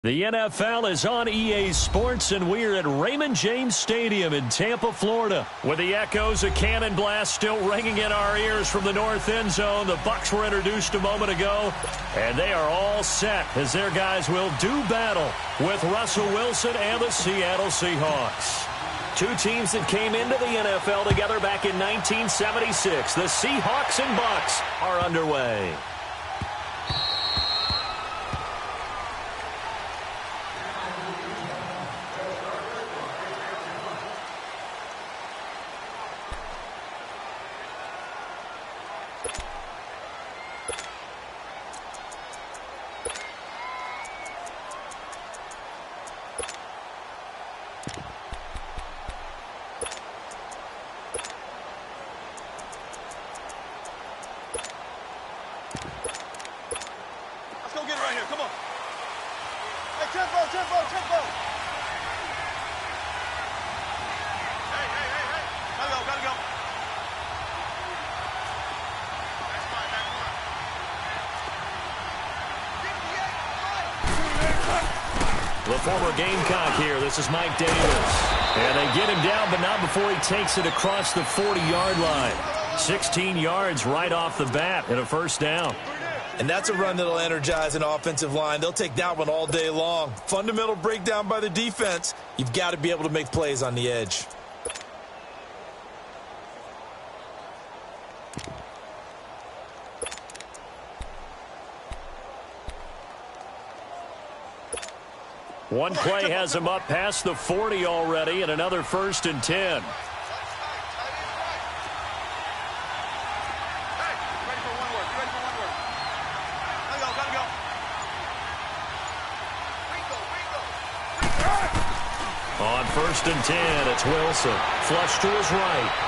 The NFL is on EA Sports, and we're at Raymond James Stadium in Tampa, Florida. With the echoes of cannon blast still ringing in our ears from the north end zone, the Bucs were introduced a moment ago, and they are all set as their guys will do battle with Russell Wilson and the Seattle Seahawks. Two teams that came into the NFL together back in 1976. The Seahawks and Bucs are underway. The former Gamecock here. This is Mike Davis. And they get him down, but not before he takes it across the 40-yard line. 16 yards right off the bat and a first down. And that's a run that'll energize an offensive line. They'll take that one all day long. Fundamental breakdown by the defense. You've got to be able to make plays on the edge. One play has him up past the 40 already, and another 1st and 10. On 1st and 10, it's Wilson. Flush to his right.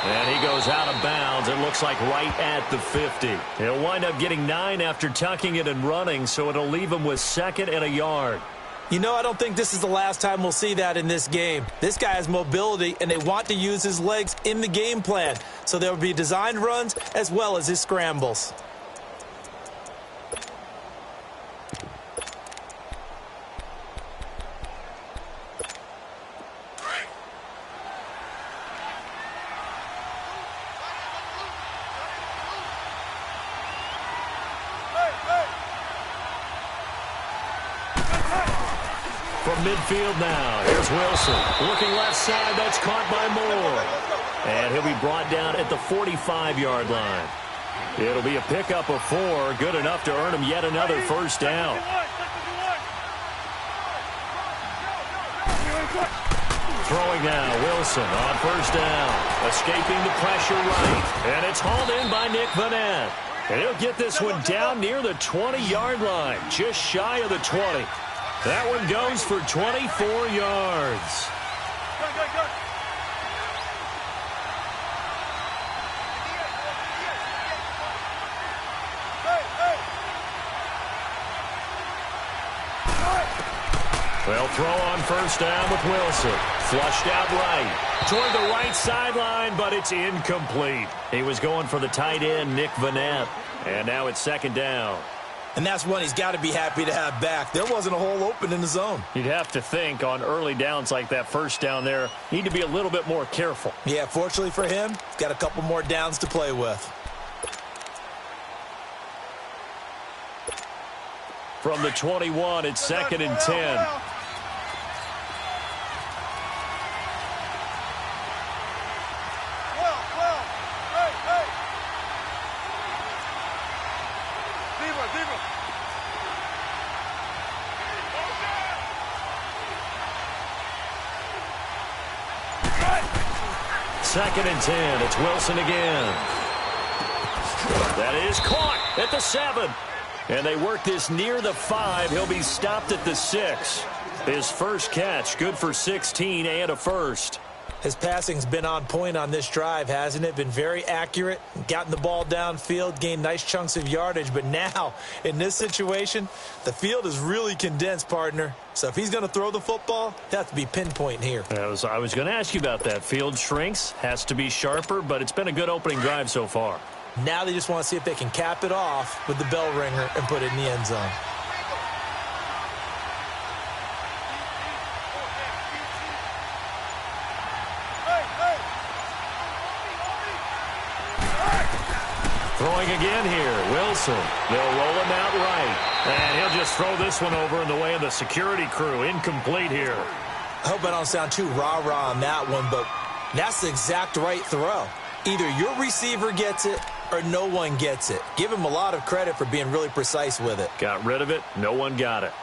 And he goes out of bounds. It looks like right at the 50. He'll wind up getting 9 after tucking it and running, so it'll leave him with 2nd and a yard. You know, I don't think this is the last time we'll see that in this game. This guy has mobility, and they want to use his legs in the game plan. So there will be designed runs as well as his scrambles. From midfield now, here's Wilson. Looking left side, that's caught by Moore. And he'll be brought down at the 45-yard line. It'll be a pickup of 4, good enough to earn him yet another first down. Throwing now, Wilson on 1st down. Escaping the pressure right. And it's hauled in by Nick Vanette. And he'll get this one down near the 20-yard line, just shy of the 20. That one goes for 24 yards. They'll throw on 1st down with Wilson. Flushed out right. Toward the right sideline, but it's incomplete. He was going for the tight end, Nick Vanette. And now it's 2nd down. And that's one he's got to be happy to have back. There wasn't a hole open in the zone. You'd have to think on early downs like that 1st down there, need to be a little bit more careful. Yeah, fortunately for him, he's got a couple more downs to play with. From the 21, it's 2nd and 10. Second and 10. It's Wilson again. That is caught at the 7. And they work this near the 5. He'll be stopped at the 6. His first catch, good for 16 and a first. His passing's been on point on this drive, hasn't it? Been very accurate, gotten the ball downfield, gained nice chunks of yardage. But now, in this situation, the field is really condensed, partner. So if he's going to throw the football, that has to be pinpoint here. I was going to ask you about that. Field shrinks, has to be sharper, but it's been a good opening drive so far. Now they just want to see if they can cap it off with the bell ringer and put it in the end zone. Throwing again here, Wilson. They'll roll him out right. And he'll just throw this one over in the way of the security crew. Incomplete here. I hope I don't sound too rah-rah on that one, but that's the exact right throw. Either your receiver gets it or no one gets it. Give him a lot of credit for being really precise with it. Got rid of it. No one got it.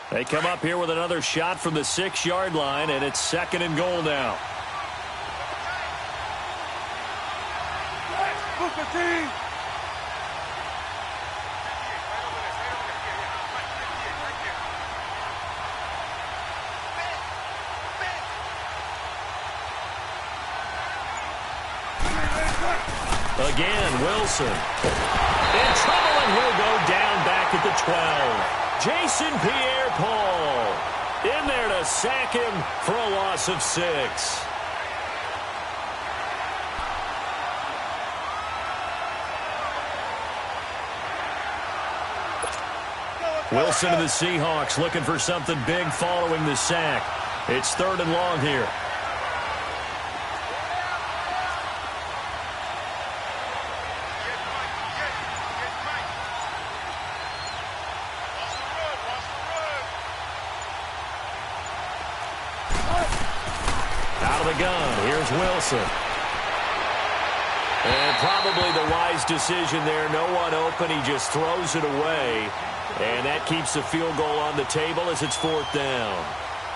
They come up here with another shot from the 6-yard line, and it's 2nd and goal now. Again, Wilson. In trouble, and he'll go down back at the 12. Jason Pierre-Paul in there to sack him for a loss of 6. Wilson and the Seahawks looking for something big following the sack. It's 3rd and long here. Wilson. And probably the wise decision there. No one open. He just throws it away. And that keeps the field goal on the table as it's 4th down.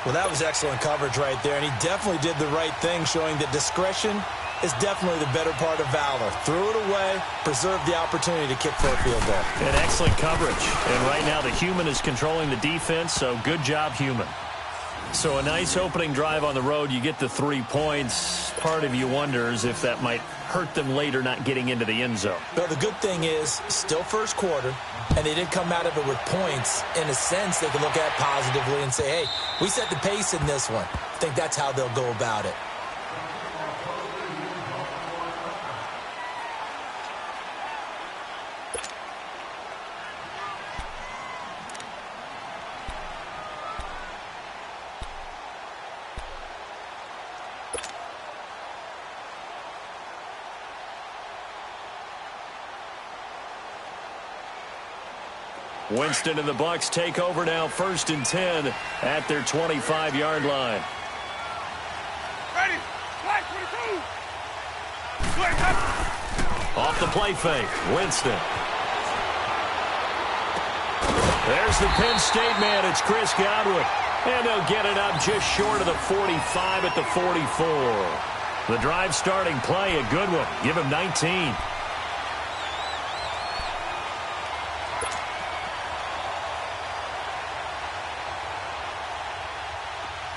Well, that was excellent coverage right there. And he definitely did the right thing, showing that discretion is definitely the better part of valor. Threw it away, preserved the opportunity to kick for a field goal. And excellent coverage. And right now the human is controlling the defense, so good job, human. So a nice opening drive on the road. You get the 3 points. Part of you wonders if that might hurt them later not getting into the end zone. But the good thing is, still first quarter, and they did come out of it with points. In a sense, they can look at positively and say, hey, we set the pace in this one. I think that's how they'll go about it. Winston and the Bucs take over now, 1st and 10 at their 25-yard line. Ready. Flag 22. Off the play fake, Winston. There's the Penn State man. It's Chris Godwin. And they'll get it up just short of the 45 at the 44. The drive starting play, a good one. Give him 19.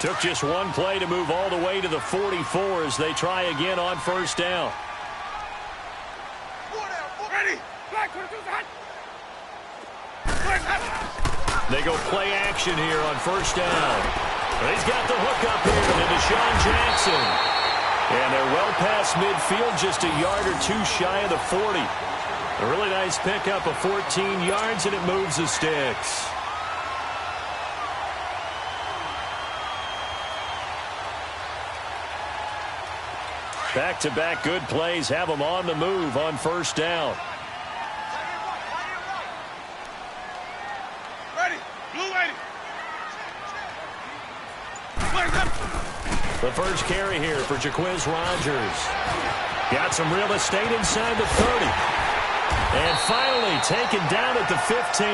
Took just one play to move all the way to the 44 as they try again on 1st down. Ready. Flag 22. They go play action here on 1st down. He's got the hook up here to Deshaun Jackson. And they're well past midfield, just a yard or two shy of the 40. A really nice pickup of 14 yards, and it moves the sticks. Back-to-back good plays have them on the move on 1st down. Ready. Blue ready. The first carry here for Jaquiz Rodgers. Got some real estate inside the 30. And finally taken down at the 15.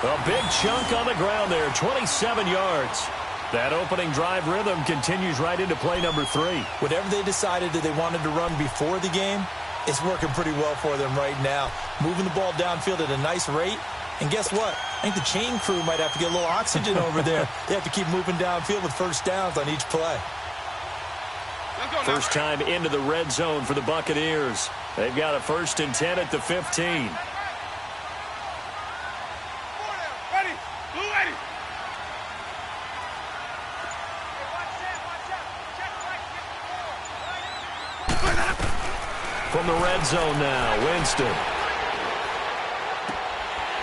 A big chunk on the ground there, 27 yards. That opening drive rhythm continues right into play number 3. Whatever they decided that they wanted to run before the game, it's working pretty well for them right now. Moving the ball downfield at a nice rate. And guess what? I think the chain crew might have to get a little oxygen over there. They have to keep moving downfield with 1st downs on each play. First time into the red zone for the Buccaneers. They've got a 1st and 10 at the 15. Ready. Blue ready. From the red zone now, Winston.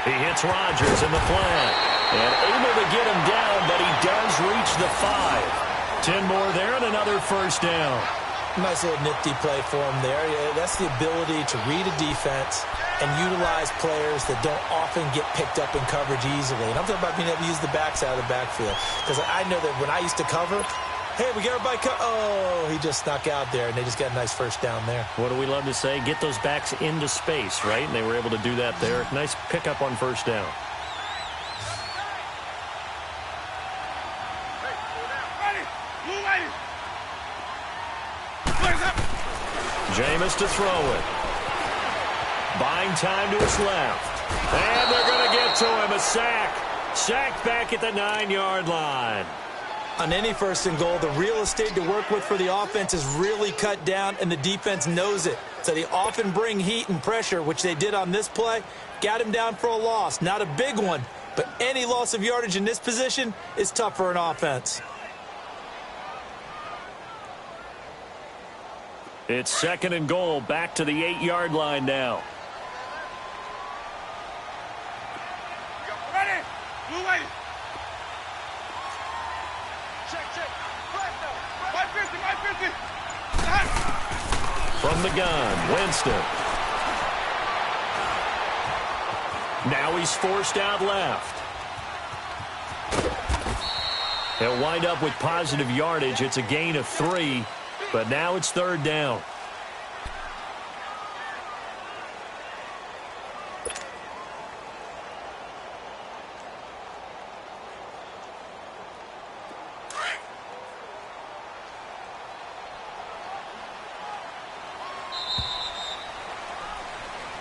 He hits Rodgers in the flat. And able to get him down, but he does reach the 5. 10 more there and another first down. Nice little nifty play for him there. Yeah, that's the ability to read a defense and utilize players that don't often get picked up in coverage easily. And I'm talking about being able to use the backside of the backfield. Because I know that when I used to cover, hey, we got everybody oh, he just snuck out there, and they just got a nice first down there. What do we love to say? Get those backs into space, right? And they were able to do that there. Nice pickup on first down. Jameis to throw it. Buying time to his left. And they're going to get to him. A sack. Sacked back at the 9-yard line. On any first and goal, the real estate to work with for the offense is really cut down, and the defense knows it. So they often bring heat and pressure, which they did on this play. Got him down for a loss. Not a big one, but any loss of yardage in this position is tough for an offense. It's second and goal, back to the 8-yard line now. Ready? Blue lady. Check. 550. From the gun, Winston. Now he's forced out left. He'll wind up with positive yardage. It's a gain of 3. But now it's third down.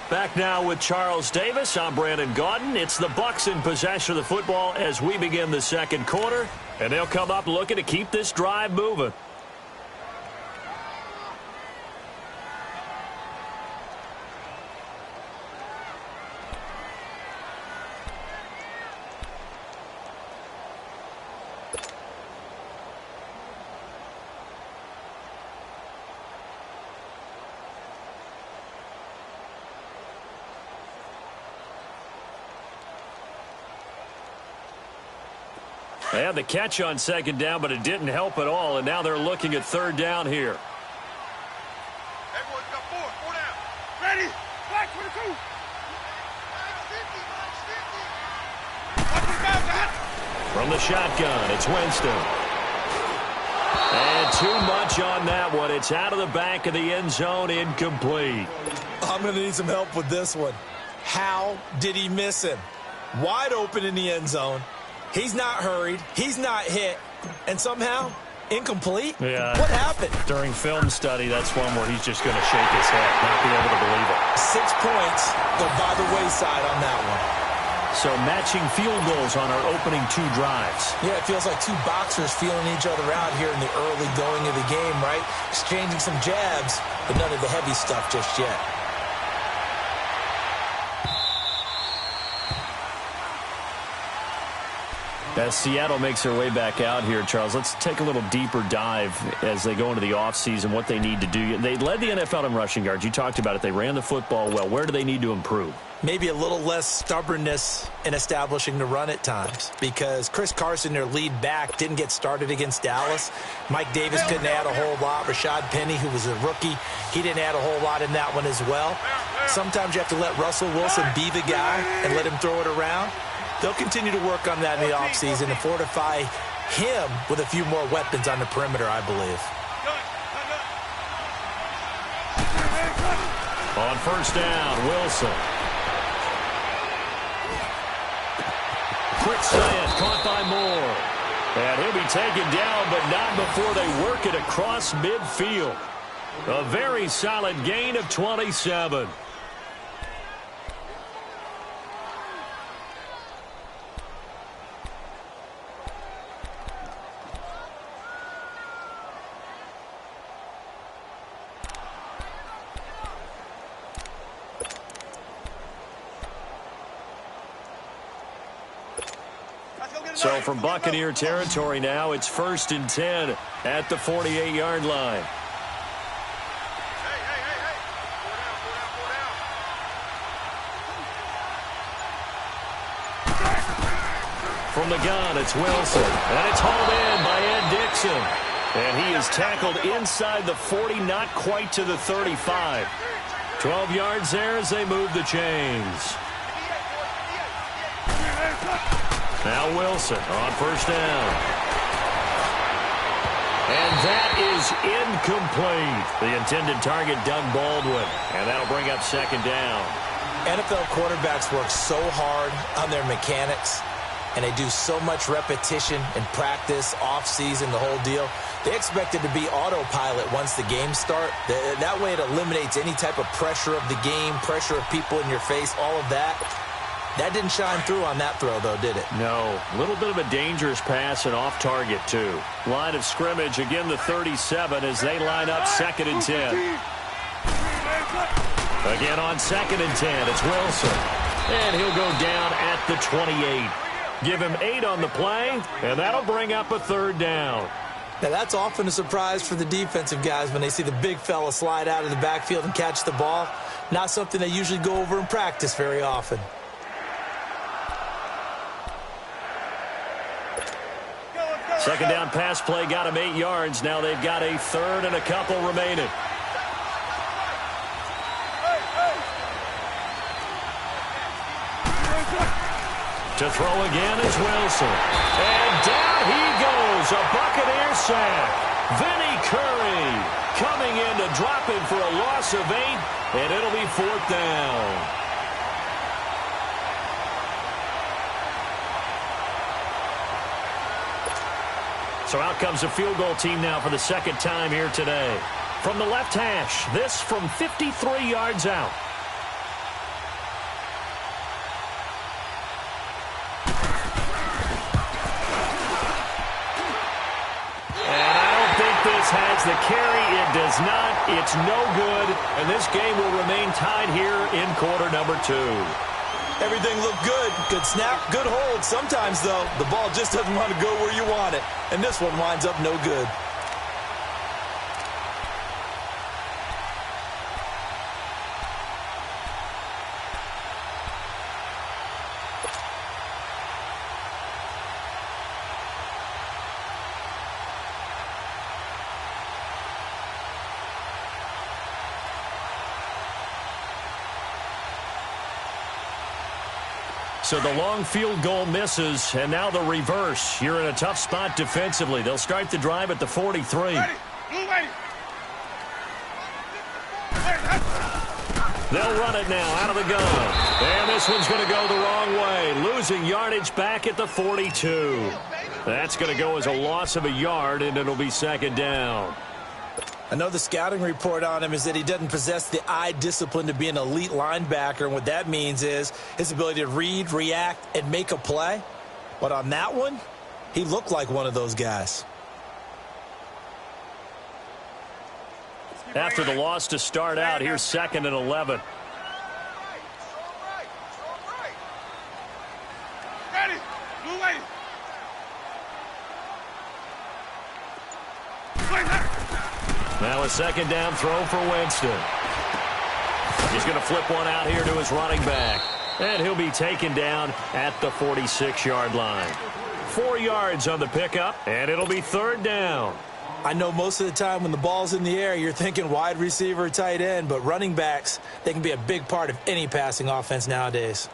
Back now with Charles Davis. I'm Brandon Gaudin. It's the Bucs in possession of the football as we begin the second quarter. And they'll come up looking to keep this drive moving. They had the catch on second down, but it didn't help at all, and now they're looking at third down here. Everyone's got four down. Ready? Black 22. From the shotgun, it's Winston. And too much on that one. It's out of the back of the end zone, incomplete. I'm going to need some help with this one. How did he miss him? Wide open in the end zone. He's not hurried. He's not hit. And somehow, incomplete? Yeah. What happened? During film study, that's one where he's just going to shake his head, not be able to believe it. 6 points go by the wayside on that one. So matching field goals on our opening 2 drives. Yeah, it feels like 2 boxers feeling each other out here in the early going of the game, right? Exchanging some jabs, but none of the heavy stuff just yet. As Seattle makes their way back out here, Charles, let's take a little deeper dive as they go into the offseason, what they need to do. They led the NFL in rushing yards. You talked about it. They ran the football well. Where do they need to improve? Maybe a little less stubbornness in establishing the run at times, because Chris Carson, their lead back, didn't get started against Dallas. Mike Davis couldn't add a whole lot. Rashad Penny, who was a rookie, he didn't add a whole lot in that one as well. Sometimes you have to let Russell Wilson be the guy and let him throw it around. They'll continue to work on that in the offseason and fortify him with a few more weapons on the perimeter, I believe. On first down, Wilson. Quick slant, caught by Moore. And he'll be taken down, but not before they work it across midfield. A very solid gain of 27. So from Buccaneer territory now, it's 1st and 10 at the 48-yard line. From the gun, it's Wilson. And it's hauled in by Ed Dixon. And he is tackled inside the 40, not quite to the 35. 12 yards there as they move the chains. Now Wilson on first down. And that is incomplete. The intended target, Doug Baldwin. And that'll bring up second down. NFL quarterbacks work so hard on their mechanics, and they do so much repetition and practice, off-season, the whole deal. They expect it to be autopilot once the games start. That way it eliminates any type of pressure of the game, pressure of people in your face, all of that. That didn't shine through on that throw, though, did it? No. A little bit of a dangerous pass and off target, too. Line of scrimmage, again the 37 as they line up 2nd and 10. Again on 2nd and 10, it's Wilson. And he'll go down at the 28. Give him 8 on the play, and that'll bring up a 3rd down. Now, that's often a surprise for the defensive guys when they see the big fella slide out of the backfield and catch the ball. Not something they usually go over in practice very often. Second down pass play got him 8 yards. Now they've got a 3rd and a couple remaining. To throw again is Wilson. And down he goes. A Buccaneer sack. Vinny Curry coming in to drop him for a loss of 8. And it'll be 4th down. So out comes a field goal team now for the 2nd time here today. From the left hash, this from 53 yards out. And I don't think this has the carry. It does not. It's no good. And this game will remain tied here in quarter number 2. Everything looked good. Good snap, good hold. Sometimes, though, the ball just doesn't want to go where you want it. And this one winds up no good. So the long field goal misses, and now the reverse. You're in a tough spot defensively. They'll start the drive at the 43. They'll run it now out of the gun. And this one's going to go the wrong way. Losing yardage back at the 42. That's going to go as a loss of a yard, and it'll be 2nd down. I know the scouting report on him is that he doesn't possess the eye discipline to be an elite linebacker, and what that means is his ability to read, react, and make a play. But on that one, he looked like one of those guys. After the loss to start out, here's 2nd and 11. Ready. Blue lady. Now a 2nd down throw for Winston. He's going to flip one out here to his running back. And he'll be taken down at the 46-yard line. 4 yards on the pickup, and it'll be 3rd down. I know most of the time when the ball's in the air, you're thinking wide receiver, tight end, but running backs, they can be a big part of any passing offense nowadays.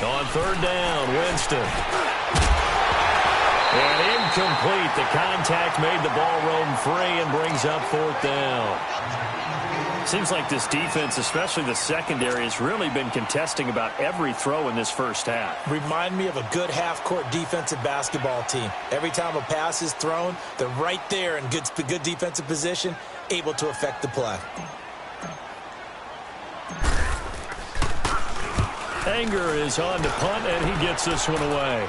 On 3rd down, Winston. And incomplete. The contact made the ball roam free and brings up 4th down. Seems like this defense, especially the secondary, has really been contesting about every throw in this first half. Remind me of a good half-court defensive basketball team. Every time a pass is thrown, they're right there in good defensive position, able to affect the play. Anger is on to punt, and he gets this one away.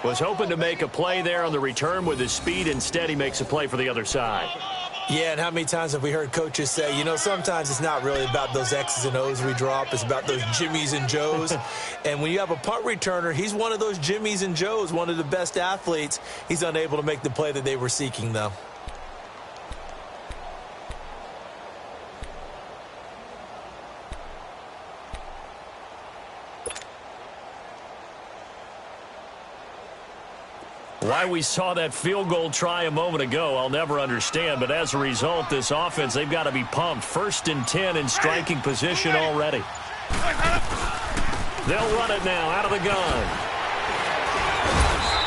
Was hoping to make a play there on the return with his speed. Instead, he makes a play for the other side. Yeah, and how many times have we heard coaches say, you know, sometimes it's not really about those X's and O's we drop. It's about those Jimmies and Joes. And when you have a punt returner, he's one of those Jimmies and Joes, one of the best athletes. He's unable to make the play that they were seeking, though. Why we saw that field goal try a moment ago, I'll never understand. But as a result, this offense, they've got to be pumped. 1st and 10 in striking position already. They'll run it now out of the gun.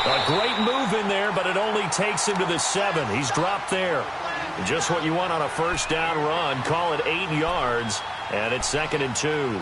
A great move in there, but it only takes him to the 7. He's dropped there. Just what you want on a 1st down run. Call it 8 yards, and it's 2nd and 2.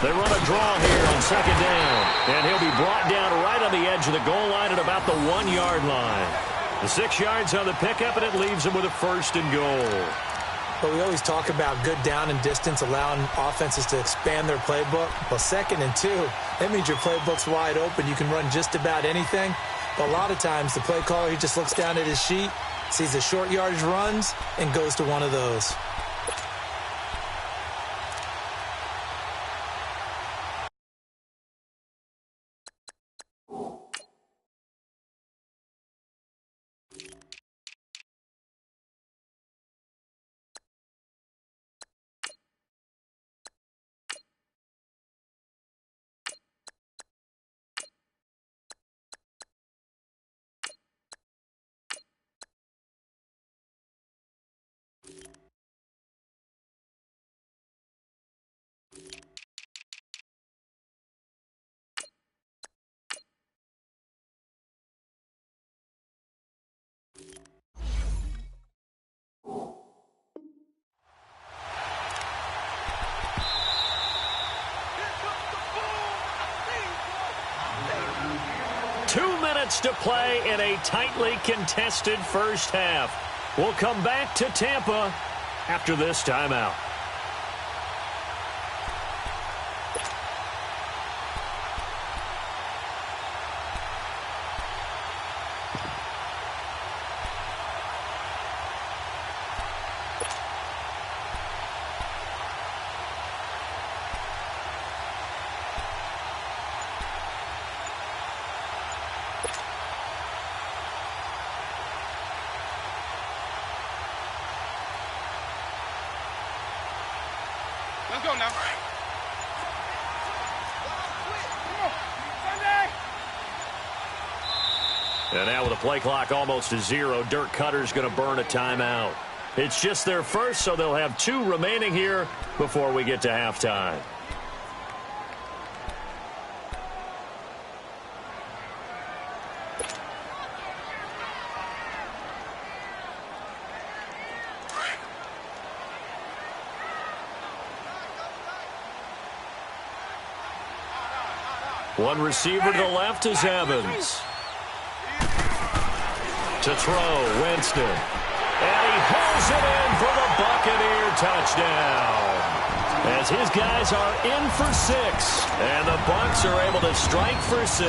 They run a draw here on 2nd down. And he'll be brought down right on the edge of the goal line at about the 1-yard line. The 6 yards on the pickup, and it leaves him with a 1st and goal. But we always talk about good down and distance, allowing offenses to expand their playbook. Well, 2nd and 2, that means your playbook's wide open. You can run just about anything. But a lot of times, the play caller, he just looks down at his sheet, sees the short yardage runs, and goes to one of those. To play in a tightly contested first half. We'll come back to Tampa after this timeout. Let's go now. And now with the play clock almost to 0, Dirk Cutter's going to burn a timeout. It's just their first, so they'll have 2 remaining here before we get to halftime. One receiver to the left is Evans. To throw, Winston. And he pulls it in for the Buccaneer touchdown. As his guys are in for 6. And the Bucs are able to strike for 6.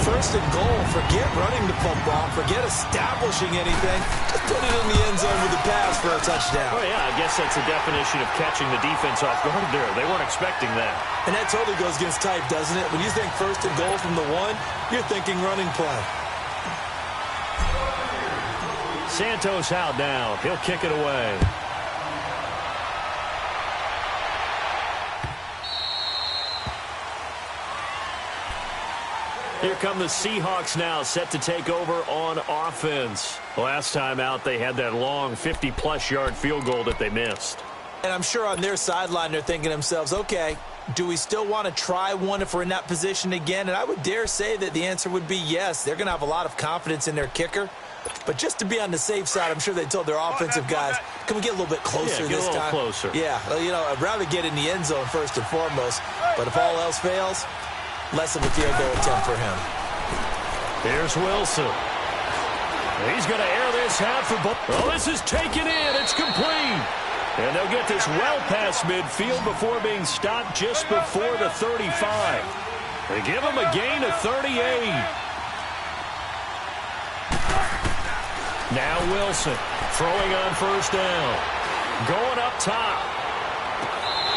1st and goal. Forget running the football. Forget establishing anything. Just put it in the end zone with the pass for a touchdown. Oh, yeah, I guess that's a definition of catching the defense off guard there. They weren't expecting that. And that totally goes against type, doesn't it? When you think 1st and goal from the 1, you're thinking running play. Santos out now. He'll kick it away. Here come the Seahawks now, set to take over on offense. Last time out, they had that long 50-plus yard field goal that they missed. And I'm sure on their sideline they're thinking to themselves, okay, Do we still want to try one if we're in that position again? And I would dare say that the answer would be yes. They're going to have a lot of confidence in their kicker. But just to be on the safe side, I'm sure they told their offensive guys, can we get a little bit closer this time? Yeah, get a little closer. Yeah, you know, I'd rather get in the end zone first and foremost. But if all else fails, less of a field goal attempt for him. Here's Wilson. He's going to air this half for ball. Oh, this is taken in. It's complete. And they'll get this well past midfield before being stopped just before the 35. They give him a gain of 38. Now Wilson throwing on first down. Going up top.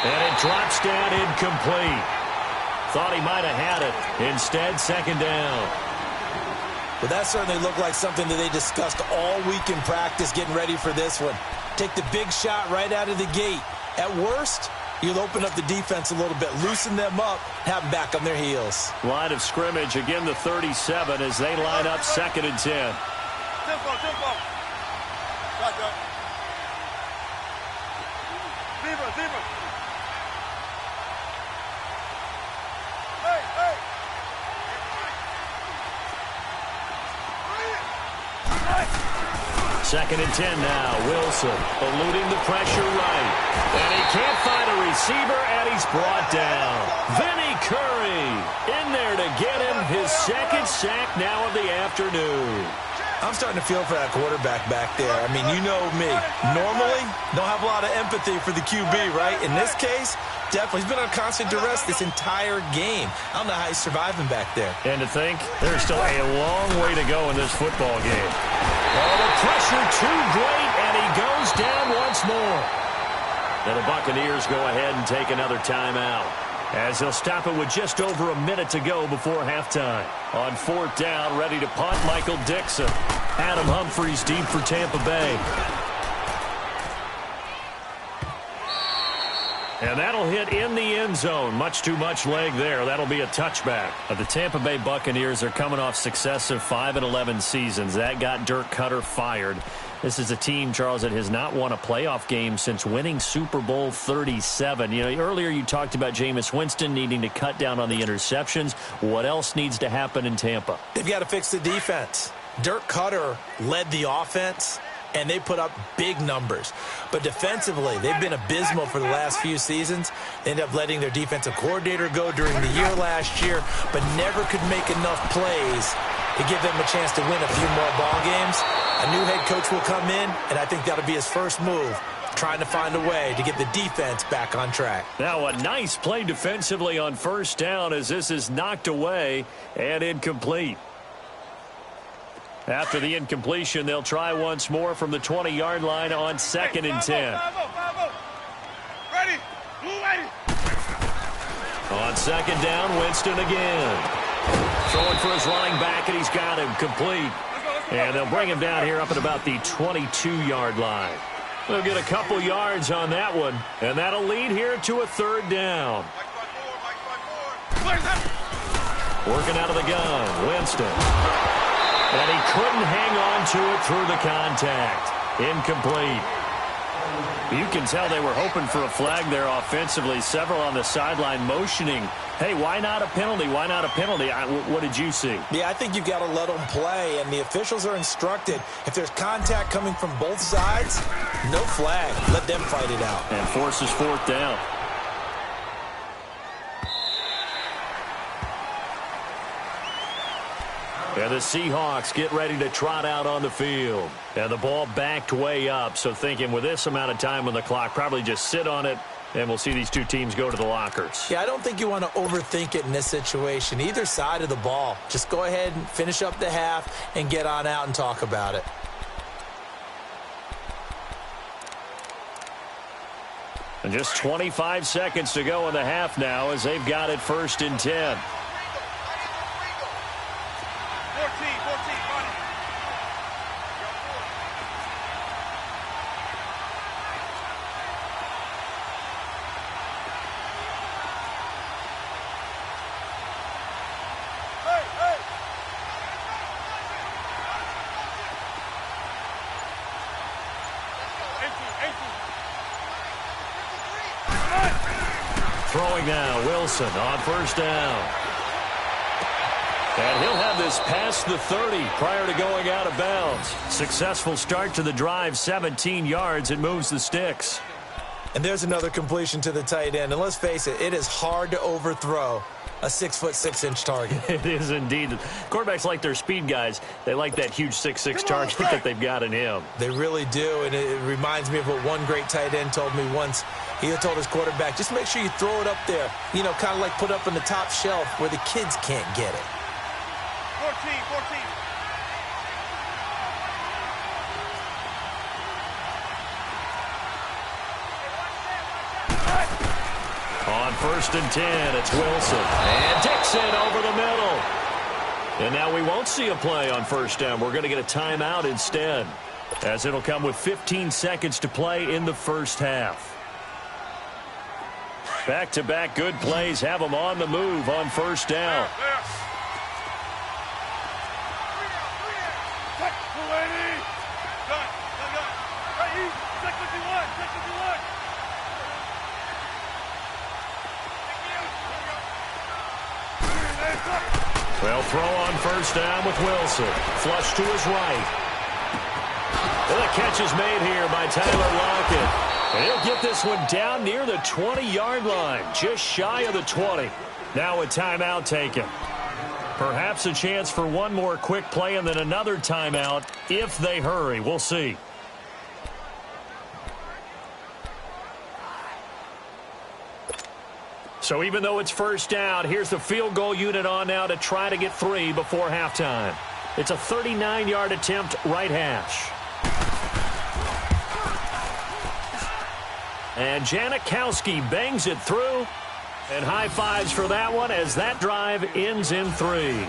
And it drops down incomplete. Thought he might have had it. Instead, second down. Well, that certainly looked like something that they discussed all week in practice getting ready for this one. Take the big shot right out of the gate. At worst, you'll open up the defense a little bit, loosen them up, have them back on their heels. Line of scrimmage, again the 37 as they line up 2nd and 10. Tempo. Got that. Deeper. Hey. 2nd and 10 now. Wilson eluding the pressure right. And he can't find a receiver, and he's brought down. Vinny Curry in there to get him his 2nd sack now of the afternoon. I'm starting to feel for that quarterback back there. I mean, you know me. Normally, don't have a lot of empathy for the QB, right? In this case, definitely. He's been on constant duress this entire game. I don't know how he's surviving back there. And to think, there's still a long way to go in this football game. Oh, the pressure too great, and he goes down once more. And the Buccaneers go ahead and take another timeout, as they'll stop it with just over a minute to go before halftime. On 4th down, ready to punt, Michael Dixon. Adam Humphries deep for Tampa Bay. And that'll hit in the end zone. Much too much leg there. That'll be a touchback. The Tampa Bay Buccaneers are coming off successive 5-11 seasons. That got Dirk Cutter fired. This is a team, Charles, that has not won a playoff game since winning Super Bowl 37. You know, earlier you talked about Jameis Winston needing to cut down on the interceptions. What else needs to happen in Tampa? They've got to fix the defense. Dirk Cutter led the offense, and they put up big numbers. But defensively, they've been abysmal for the last few seasons. They ended up letting their defensive coordinator go during the year last year, but never could make enough plays to give them a chance to win a few more ball games. A new head coach will come in, and I think that'll be his first move, trying to find a way to get the defense back on track. Now a nice play defensively on first down as this is knocked away and incomplete. After the incompletion, they'll try once more from the 20-yard line on 2nd and 10. Ready. Blue ready. On 2nd down, Winston again. Throwing for his running back, and he's got him complete. And they'll bring him down here up at about the 22-yard line. They'll get a couple yards on that one, and that'll lead here to a 3rd down. Working out of the gun, Winston. And he couldn't hang on to it through the contact. Incomplete. You can tell they were hoping for a flag there offensively. Several on the sideline motioning, hey, why not a penalty? Why not a penalty? What did you see? Yeah, I think you've got to let them play, and the officials are instructed. If there's contact coming from both sides, no flag. Let them fight it out. And forces 4th down. And the Seahawks get ready to trot out on the field. And the ball backed way up, so thinking with this amount of time on the clock, probably just sit on it, and we'll see these two teams go to the lockers. Yeah, I don't think you want to overthink it in this situation. Either side of the ball. Just go ahead and finish up the half and get on out and talk about it. And just 25 seconds to go in the half now as they've got it 1st and 10. 14, buddy. Hey. Throwing now, Wilson on first down. And he'll have this past the 30 prior to going out of bounds. Successful start to the drive, 17 yards. It moves the sticks. And there's another completion to the tight end. And let's face it, it is hard to overthrow a 6'6" target. It is indeed. Quarterbacks like their speed guys. They like that huge 6'6" target that they've got in him. They really do, and it reminds me of what one great tight end told me once. He had told his quarterback, just make sure you throw it up there, you know, kind of like put up on the top shelf where the kids can't get it. 14. On first and 10, it's Wilson. And Dixon over the middle. And now we won't see a play on first down. We're going to get a timeout instead, as it'll come with 15 seconds to play in the first half. Back-to-back good plays have them on the move on first down. They'll throw on first down with Wilson. Flush to his right. And the catch is made here by Tyler Lockett. And he'll get this one down near the 20-yard line, just shy of the 20. Now a timeout taken. Perhaps a chance for one more quick play and then another timeout if they hurry. We'll see. So even though it's first down, here's the field goal unit on now to try to get 3 before halftime. It's a 39-yard attempt, right hash. And Janikowski bangs it through. And high fives for that one as that drive ends in 3.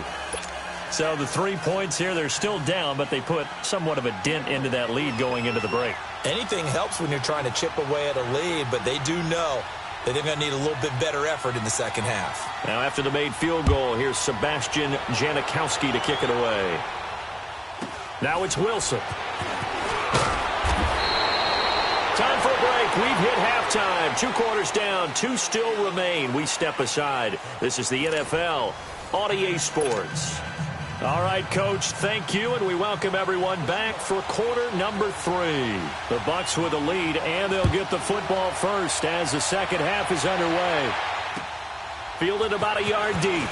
So the 3 points here, they're still down, but they put somewhat of a dent into that lead going into the break. Anything helps when you're trying to chip away at a lead, but they do know that they're going to need a little bit better effort in the second half. Now after the made field goal, here's Sebastian Janikowski to kick it away. Now it's Wilson. Time for a break. We've hit halftime. 2 quarters down. 2 still remain. We step aside. This is the NFL on EA Sports. All right, Coach, thank you, and we welcome everyone back for quarter number 3. The Bucs with the lead, and they'll get the football first as the second half is underway. Fielded about a yard deep.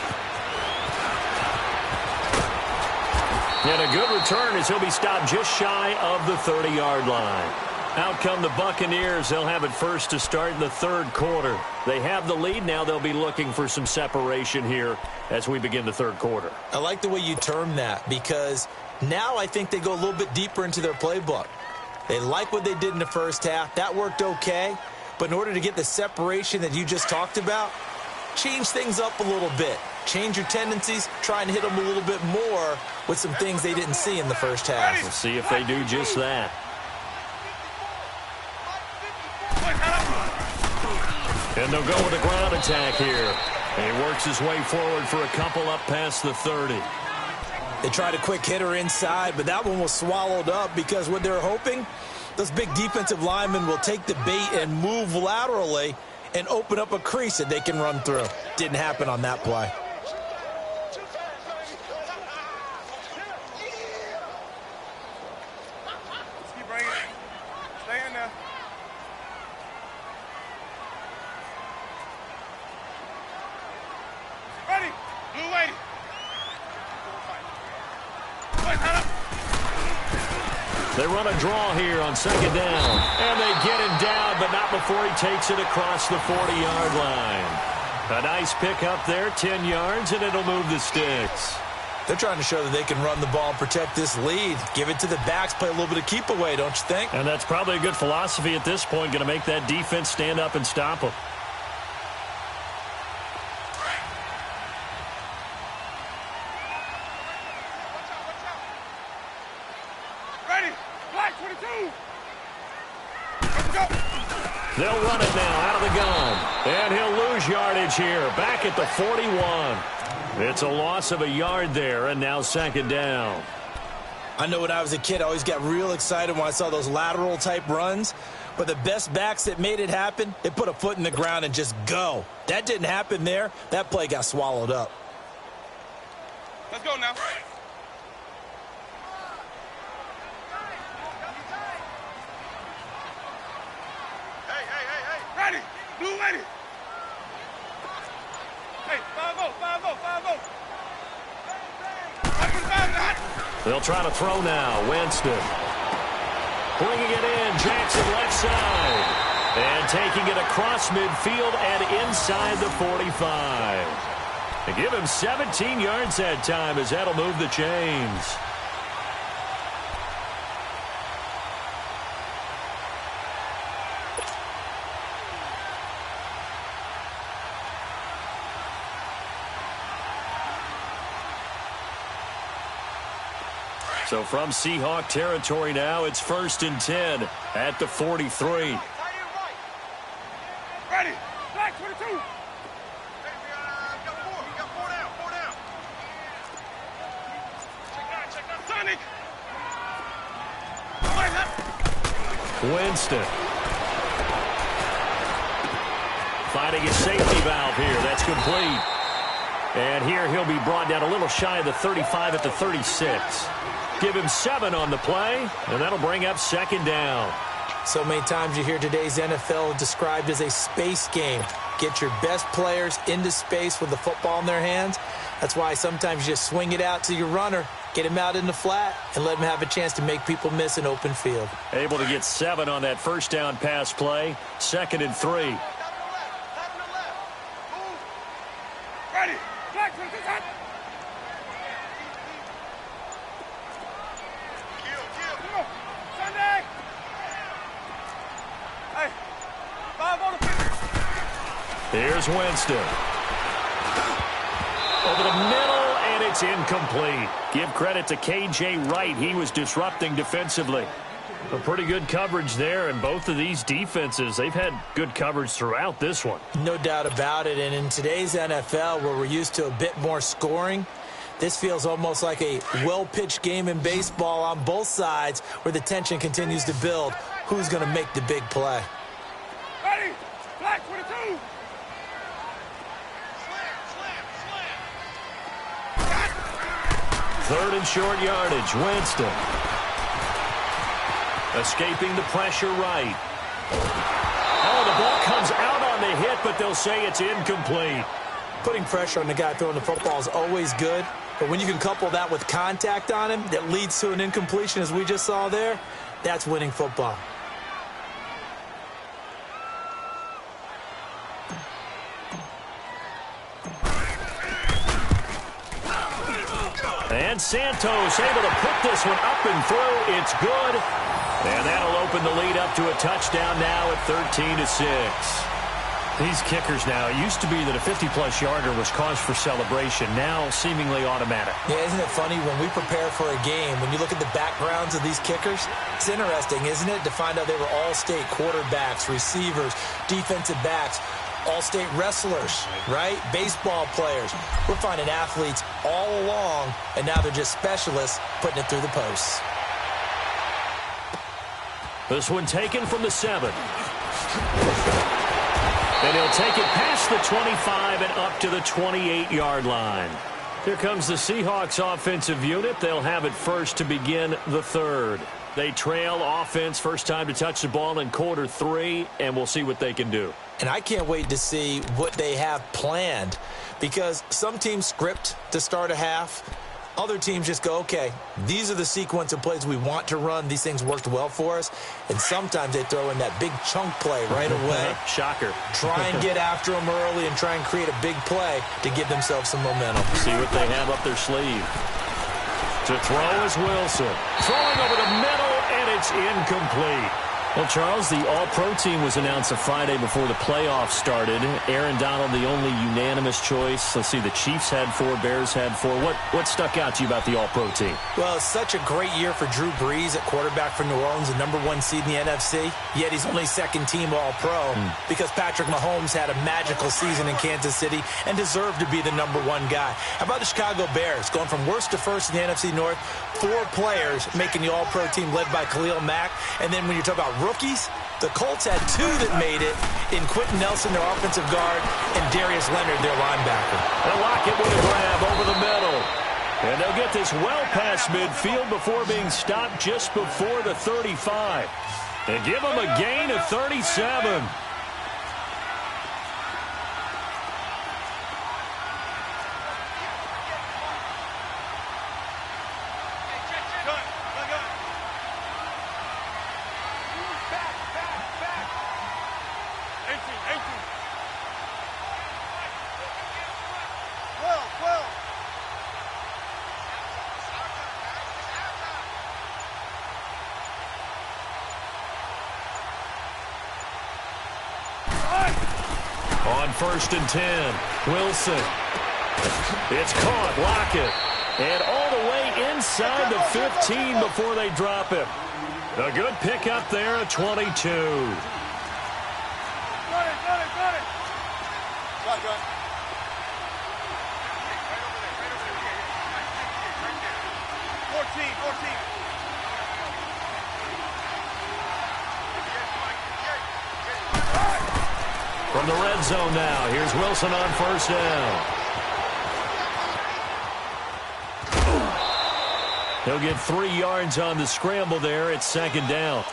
And a good return as he'll be stopped just shy of the 30-yard line. Out come the Buccaneers. They'll have it first to start in the third quarter. They have the lead. Now they'll be looking for some separation here as we begin the third quarter. I like the way you term that because now I think they go a little bit deeper into their playbook. They like what they did in the first half. That worked okay. But in order to get the separation that you just talked about, change things up a little bit. Change your tendencies. Try and hit them a little bit more with some things they didn't see in the first half. We'll see if they do just that. And they'll go with a ground attack here. And he works his way forward for a couple up past the 30. They tried a quick hitter inside, but that one was swallowed up because what they're hoping, those big defensive linemen will take the bait and move laterally and open up a crease that they can run through. Didn't happen on that play. Keep bringing it. Stay in there. Ready. Blue lady. They run a draw here on second down. And they get him down, but not before he takes it across the 40-yard line. A nice pick up there, 10 yards, and it'll move the sticks. They're trying to show that they can run the ball and protect this lead. Give it to the backs, play a little bit of keep away, don't you think? And that's probably a good philosophy at this point, going to make that defense stand up and stop them. Ready. Black 22. Let's go. They'll run it now out of the gun. And he'll lose yardage here. Back at the 41. It's a loss of a yard there, and now second down. I know when I was a kid, I always got real excited when I saw those lateral-type runs But the best backs that made it happen, they put a foot in the ground and just go. That didn't happen there. That play got swallowed up. Let's go now. Hey. Ready. Blue ready. Hey, 5-0. They'll try to throw now. Winston. Bringing it in. Jackson left side. And taking it across midfield and inside the 45. They give him 17 yards that time as that'll move the chains. So from Seahawk territory now, it's 1st and 10 at the 43. Ready. Black 22. Hey, we got four down. Check that. Sonic. Winston. Finding his safety valve here. That's complete. And here he'll be brought down a little shy of the 35 at the 36. Give him 7 on the play, and that'll bring up 2nd down. So many times you hear today's NFL described as a space game. Get your best players into space with the football in their hands. That's why sometimes you just swing it out to your runner, get him out in the flat, and let him have a chance to make people miss an open field. Able to get 7 on that 1st down pass play. 2nd and 3. Ready. Black 22. Kill. Sunday. Hey. 5 on the finish. Here's Winston. Over the middle, and it's incomplete. Give credit to K.J. Wright. He was disrupting defensively. A pretty good coverage there, and both of these defenses, they've had good coverage throughout this one. No doubt about it, and in today's NFL, where we're used to a bit more scoring, this feels almost like a well-pitched game in baseball on both sides where the tension continues to build. Who's going to make the big play? Ready. Black 22. 3rd and short yardage. Winston. Escaping the pressure right. Oh, the ball comes out on the hit, but they'll say it's incomplete. Putting pressure on the guy throwing the football is always good, but when you can couple that with contact on him that leads to an incompletion, as we just saw there, that's winning football. And Santos able to put this one up and through. It's good. And that'll open the lead up to a touchdown now at 13-6. These kickers now, it used to be that a 50-plus yarder was cause for celebration. Now seemingly automatic. Yeah, isn't it funny when we prepare for a game, when you look at the backgrounds of these kickers, it's interesting, isn't it, to find out they were all-state quarterbacks, receivers, defensive backs, all-state wrestlers, right? Baseball players. We're finding athletes all along, and now they're just specialists putting it through the posts. This one taken from the 7. And he'll take it past the 25 and up to the 28-yard line. Here comes the Seahawks offensive unit. They'll have it first to begin the 3rd. They trail offense, first time to touch the ball in quarter 3, and we'll see what they can do. And I can't wait to see what they have planned, because some teams script to start a half. Other teams just go, okay, these are the sequence of plays we want to run. These things worked well for us. And sometimes they throw in that big chunk play right away. Shocker. Try and get after them early and try and create a big play to give themselves some momentum. See what they have up their sleeve. To throw is Wilson. Throwing over the middle, and it's incomplete. Well, Charles, the All-Pro team was announced a Friday before the playoffs started. Aaron Donald, the only unanimous choice. Let's see, the Chiefs had 4, Bears had 4. What stuck out to you about the All-Pro team? Well, it's such a great year for Drew Brees at quarterback for New Orleans, the #1 seed in the NFC. Yet he's only 2nd team All-Pro because Patrick Mahomes had a magical season in Kansas City and deserved to be the #1 guy. How about the Chicago Bears going from worst to first in the NFC North? 4 players making the All-Pro team led by Khalil Mack. And then when you talk about rookies, The Colts had two that made it in Quentin Nelson, their offensive guard, and Darius Leonard, their linebacker. And Lockett with a grab over the middle. And they'll get this well past midfield before being stopped just before the 35. And give them a gain of 37. On 1st and 10, Wilson. It's caught, Lockett. And all the way inside the 15 before they drop him. A good pickup there at 22. Got it. Shotgun. Right over there. 14. From the red zone now, here's Wilson on 1st down. He'll get 3 yards on the scramble there. It's 2nd down.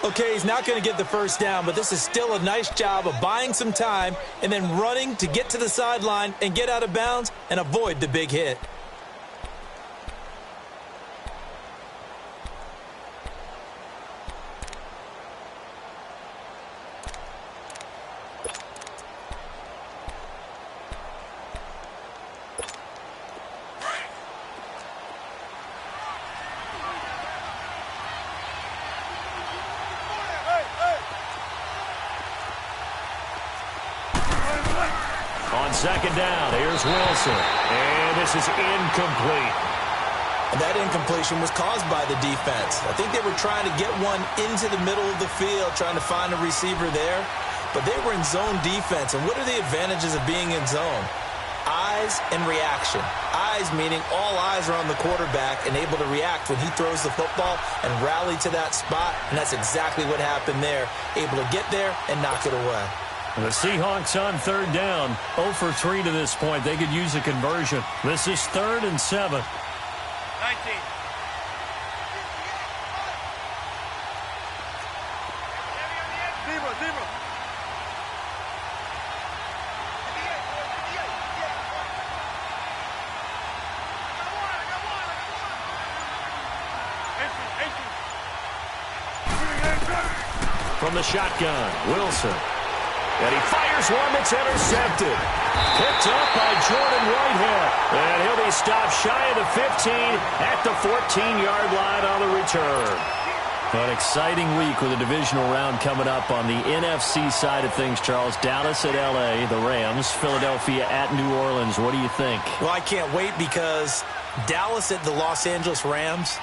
Okay, he's not going to get the first down, but this is still a nice job of buying some time and then running to get to the sideline and get out of bounds and avoid the big hit. On 2nd down, here's Wilson. And this is incomplete. And that incompletion was caused by the defense. I think they were trying to get one into the middle of the field, trying to find a receiver there. But they were in zone defense. And what are the advantages of being in zone? Eyes and reaction. Eyes meaning all eyes are on the quarterback and able to react when he throws the football and rally to that spot. And that's exactly what happened there. Able to get there and knock it away. The Seahawks on 3rd down, 0 for 3 to this point. They could use a conversion. This is 3rd and 7. 19. Zebra. From the shotgun, Wilson. And he fires one that's intercepted. Picked up by Jordan Whitehead. And he'll be stopped shy of the 15 at the 14-yard line on the return. An exciting week with a divisional round coming up on the NFC side of things, Charles. Dallas at L.A., the Rams. Philadelphia at New Orleans. What do you think? Well, I can't wait because Dallas at the Los Angeles Rams.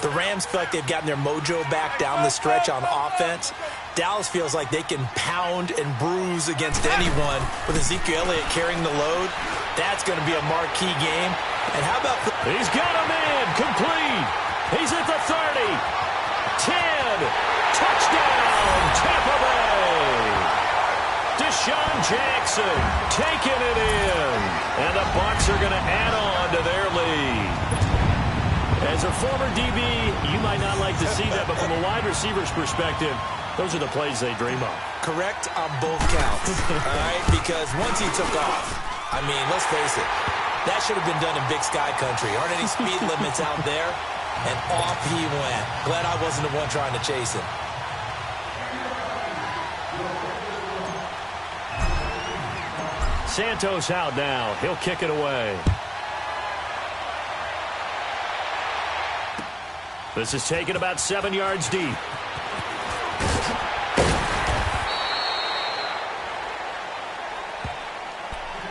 The Rams feel like they've gotten their mojo back down the stretch on offense. Dallas feels like they can pound and bruise against anyone with Ezekiel Elliott carrying the load. That's going to be a marquee game. And how about... He's got a man complete. He's at the 30. 10. Touchdown, Tampa Bay. Deshaun Jackson taking it in. And the Bucs are going to add on to their lead. As a former DB, you might not like to see that, but from a wide receiver's perspective, those are the plays they dream of. Correct on both counts, all right? Because once he took off, I mean, let's face it, that should have been done in Big Sky Country. Aren't any speed limits out there? And off he went. Glad I wasn't the one trying to chase him. Santos out now. He'll kick it away. This is taken about 7 yards deep.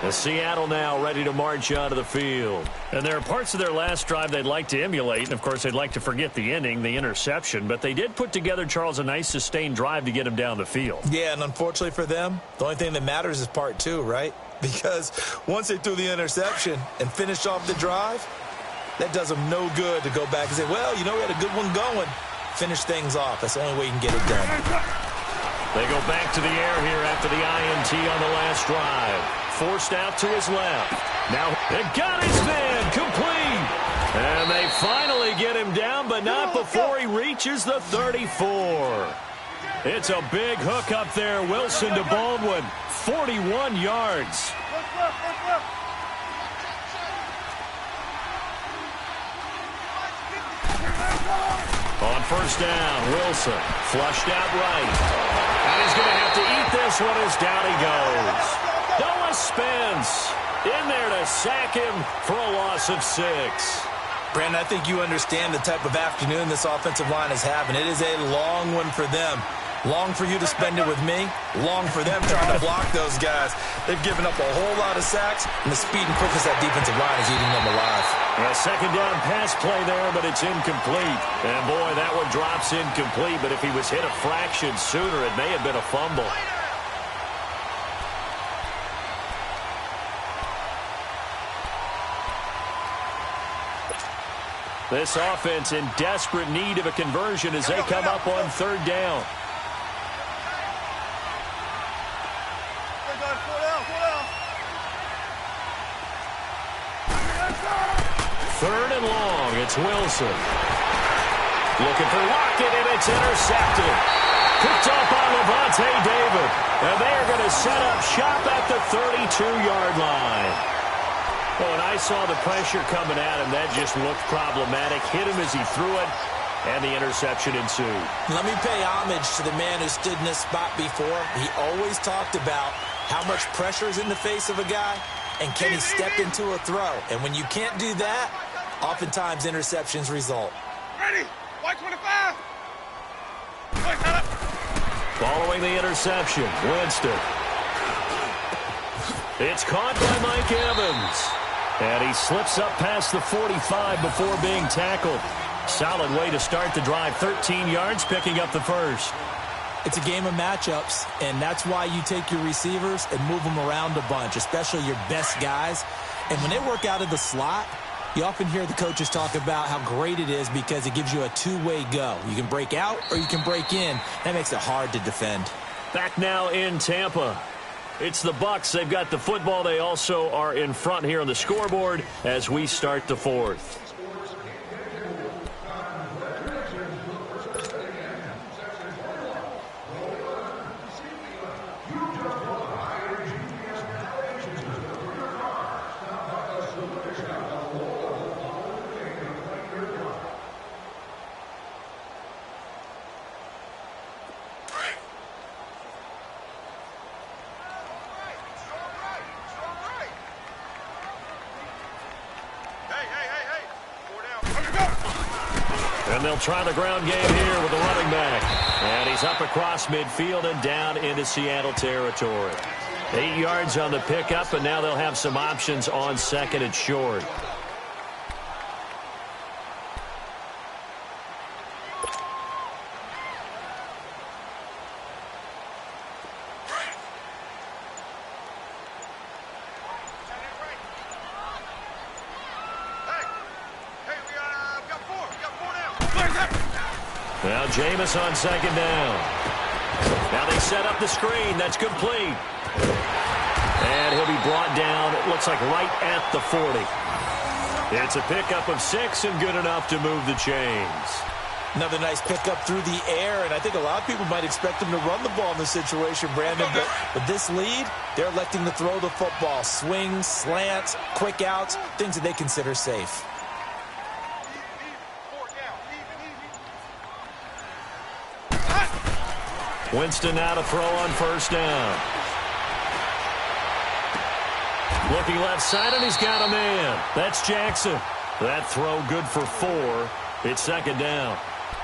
The Seattle now ready to march onto the field. And there are parts of their last drive they'd like to emulate. And, of course, they'd like to forget the ending, the interception. But they did put together, Charles, a nice sustained drive to get him down the field. Yeah, and unfortunately for them, the only thing that matters is part 2, right? Because once they threw the interception and finished off the drive, that does them no good to go back and say, well, you know, we had a good one going. Finish things off. That's the only way you can get it done. They go back to the air here after the INT on the last drive. Forced out to his left. Now, it got his man complete. And they finally get him down, but not before he reaches the 34. It's a big hook up there. Wilson to Baldwin. 41 yards. On first down, Wilson flushed out right. And he's going to have to eat this one as down he goes. Noah Spence in there to sack him for a loss of 6. Brandon, I think you understand the type of afternoon this offensive line is having. It is a long one for them. Long for you to spend it with me. Long for them trying to block those guys. They've given up a whole lot of sacks, and the speed and quickness of that defensive line is eating them alive. A second down pass play there, but it's incomplete. And, boy, that one drops incomplete. But if he was hit a fraction sooner, it may have been a fumble. This offense in desperate need of a conversion as they come up on third down. Third and long, it's Wilson. Looking for Lockett, and it's intercepted. Picked up by Levante David. And they are going to set up shop at the 32-yard line. Oh, and I saw the pressure coming at him. That just looked problematic. Hit him as he threw it, and the interception ensued. Let me pay homage to the man who stood in this spot before. He always talked about how much pressure is in the face of a guy, and can he step into a throw? And when you can't do that, oftentimes interceptions result. Ready? White 25. White, set up. Following the interception, Winston. It's caught by Mike Evans. And he slips up past the 45 before being tackled. Solid way to start the drive. 13 yards, picking up the first. It's a game of matchups, and that's why you take your receivers and move them around a bunch, especially your best guys. And when they work out of the slot, you often hear the coaches talk about how great it is because it gives you a two-way go. You can break out or you can break in. That makes it hard to defend. Back now in Tampa. It's the Bucs. They've got the football. They also are in front here on the scoreboard as we start the fourth. And they'll try the ground game here with the running back. And he's up across midfield and down into Seattle territory. 8 yards on the pickup, and now they'll have some options on second and short. Now Jameis on second down. Now they set up the screen. That's complete. And he'll be brought down, it looks like right at the 40. It's a pickup of 6 and good enough to move the chains. Another nice pickup through the air, and I think a lot of people might expect him to run the ball in this situation, Brandon. But with this lead, they're electing to throw the football. Swings, slants, quick outs, things that they consider safe. Winston now to throw on first down. Looking left side, and he's got a man. That's Jackson. That throw good for 4. It's second down.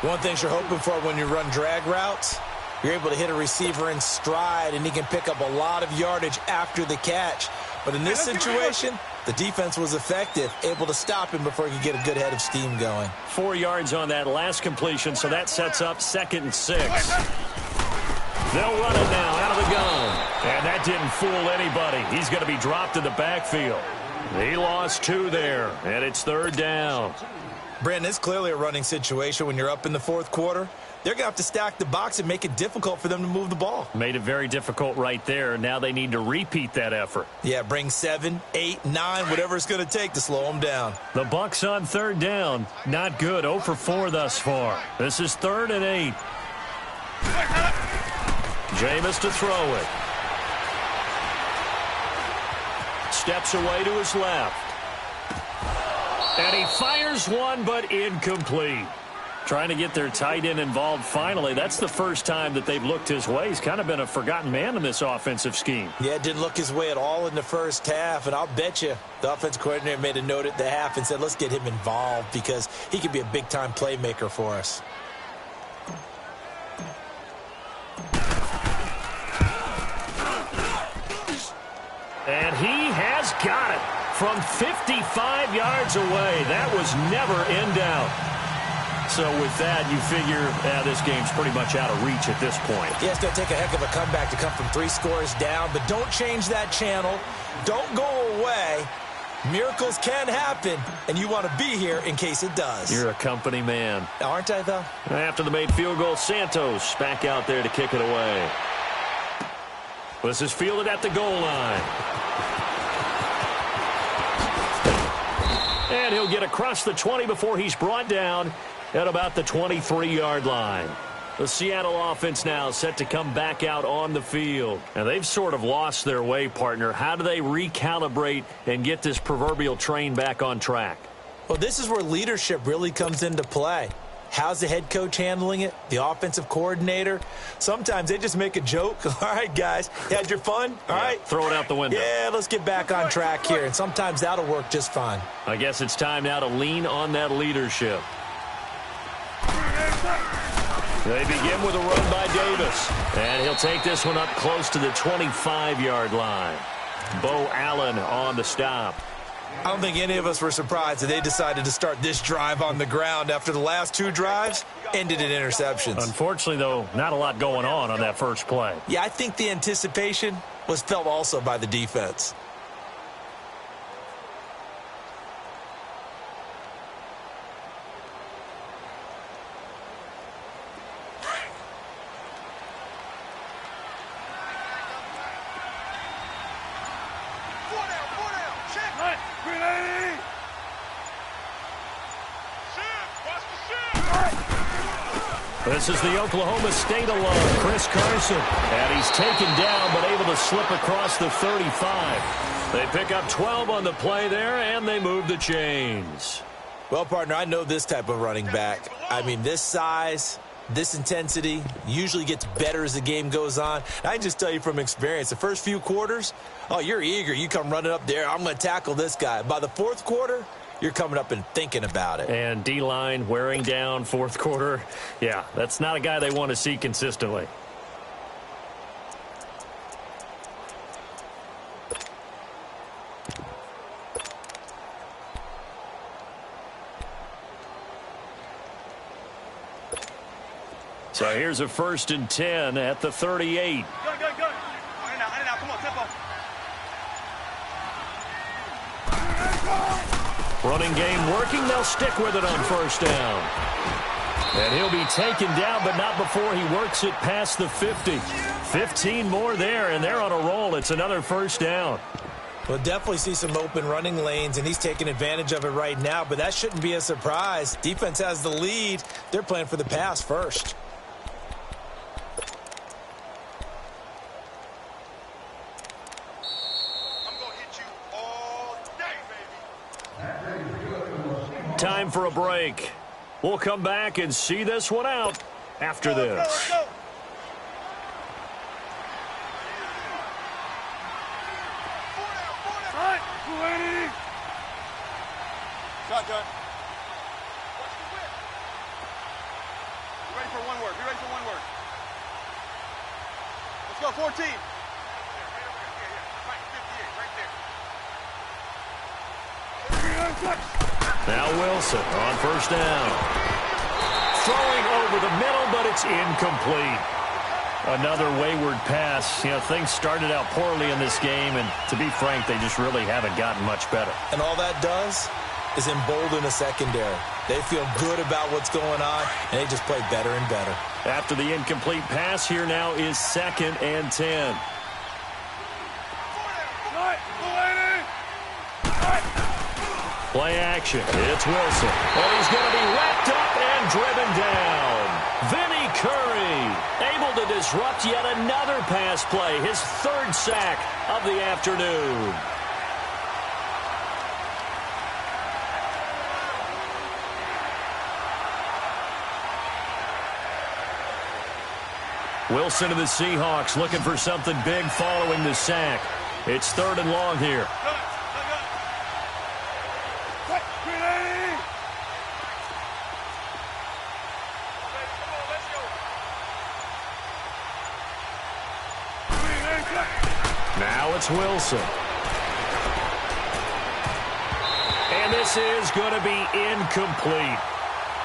One thing you're hoping for when you run drag routes, you're able to hit a receiver in stride, and he can pick up a lot of yardage after the catch. But in this situation, the defense was effective, able to stop him before he could get a good head of steam going. 4 yards on that last completion, so that sets up 2nd and 6. They'll run it now out of the gun. And that didn't fool anybody. He's going to be dropped in the backfield. He lost 2 there, and it's 3rd down. Brandon, it's clearly a running situation when you're up in the 4th quarter. They're going to have to stack the box and make it difficult for them to move the ball. Made it very difficult right there. Now they need to repeat that effort. Yeah, bring 7, 8, 9, whatever it's going to take to slow them down. The Bucs on 3rd down. Not good. 0 for 4 thus far. This is 3rd and 8. Jameis to throw it. Steps away to his left. And he fires one, but incomplete. Trying to get their tight end involved finally. That's the first time that they've looked his way. He's kind of been a forgotten man in this offensive scheme. Yeah, didn't look his way at all in the first half. And I'll bet you the offensive coordinator made a note at the half and said, let's get him involved because he could be a big-time playmaker for us. And he has got it from 55 yards away. That was never in doubt. So with that, you figure this game's pretty much out of reach at this point. Yeah, it's going to take a heck of a comeback to come from 3 scores down, but don't change that channel. Don't go away. Miracles can happen, and you want to be here in case it does. You're a company man. Aren't I, though? After the made field goal, Santos back out there to kick it away. This is fielded at the goal line. And he'll get across the 20 before he's brought down at about the 23-yard line. The Seattle offense now set to come back out on the field. And they've sort of lost their way, partner. How do they recalibrate and get this proverbial train back on track? Well, this is where leadership really comes into play. How's the head coach handling it? The offensive coordinator? Sometimes they just make a joke. All right, guys, you had your fun? All right. Throw it out the window. Yeah, let's get back on track here. And sometimes that'll work just fine. I guess it's time now to lean on that leadership. They begin with a run by Davis. And he'll take this one up close to the 25-yard line. Bo Allen on the stop. I don't think any of us were surprised that they decided to start this drive on the ground after the last 2 drives ended in interceptions. Unfortunately, though, not a lot going on that first play. Yeah, I think the anticipation was felt also by the defense. This is the Oklahoma State alum, Chris Carson. And he's taken down but able to slip across the 35. They pick up 12 on the play there, and they move the chains. Well, partner, I know this type of running back. I mean, this size, this intensity usually gets better as the game goes on. And I can just tell you from experience, the first few quarters, oh, you're eager. You come running up there, I'm going to tackle this guy. By the 4th quarter, you're coming up and thinking about it. And D-line wearing down 4th quarter. Yeah, that's not a guy they want to see consistently. So here's a 1st and 10 at the 38. Good. Come on, tempo. Running game working. They'll stick with it on 1st down. And he'll be taken down, but not before he works it past the 50. 15 more there, and they're on a roll. It's another 1st down. We'll definitely see some open running lanes, and he's taking advantage of it right now, but that shouldn't be a surprise. Defense has the lead. They're playing for the pass first. Time for a break. We'll come back and see this one out after this. Go. Shotgun. Watch the whip. Be ready for one word. Let's go, 14. Right, 58, right there. Now Wilson on 1st down. Throwing over the middle, but it's incomplete. Another wayward pass. You know, things started out poorly in this game, and to be frank, they just really haven't gotten much better. And all that does is embolden a secondary. They feel good about what's going on, and they just play better and better. After the incomplete pass, here now is 2nd and 10. Play action. It's Wilson. And he's going to be wrapped up and driven down. Vinny Curry able to disrupt yet another pass play. His 3rd sack of the afternoon. Wilson and the Seahawks looking for something big following the sack. It's 3rd and long here. Now it's Wilson. And this is going to be incomplete.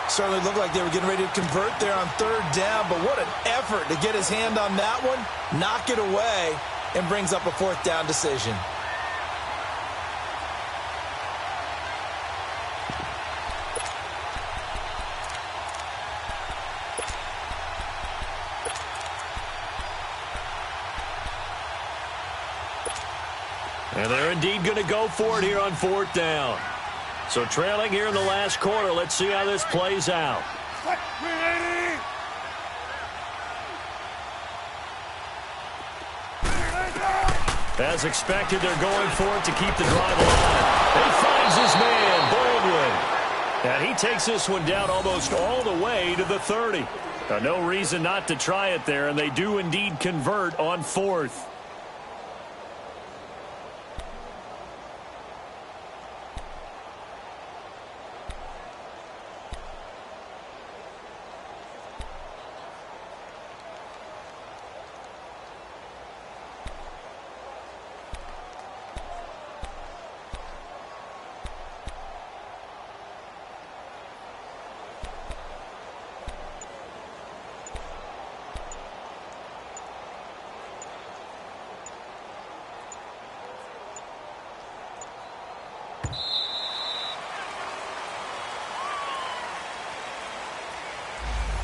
Certainly looked like they were getting ready to convert there on 3rd down, but what an effort to get his hand on that one, knock it away, and brings up a 4th down decision. And they're indeed going to go for it here on 4th down. So trailing here in the last quarter, let's see how this plays out. As expected, they're going for it to keep the drive alive. He finds his man, Baldwin. And he takes this one down almost all the way to the 30. No reason not to try it there, and they do indeed convert on 4th.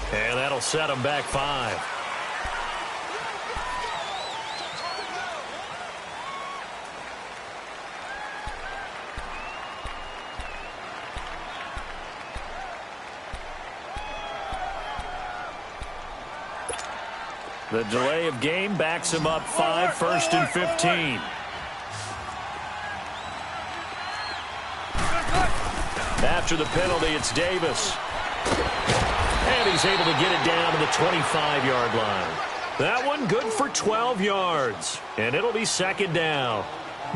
And that'll set them back 5. The delay of game backs him up 5, 1st and 15. After the penalty, it's Davis. And he's able to get it down to the 25-yard line. That one good for 12 yards. And it'll be 2nd down.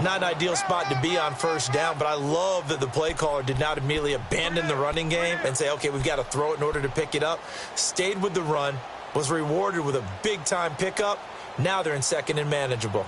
Not an ideal spot to be on 1st down, but I love that the play caller did not immediately abandon the running game and say, okay, we've got to throw it in order to pick it up. Stayed with the run, was rewarded with a big-time pickup. Now they're in 2nd and manageable.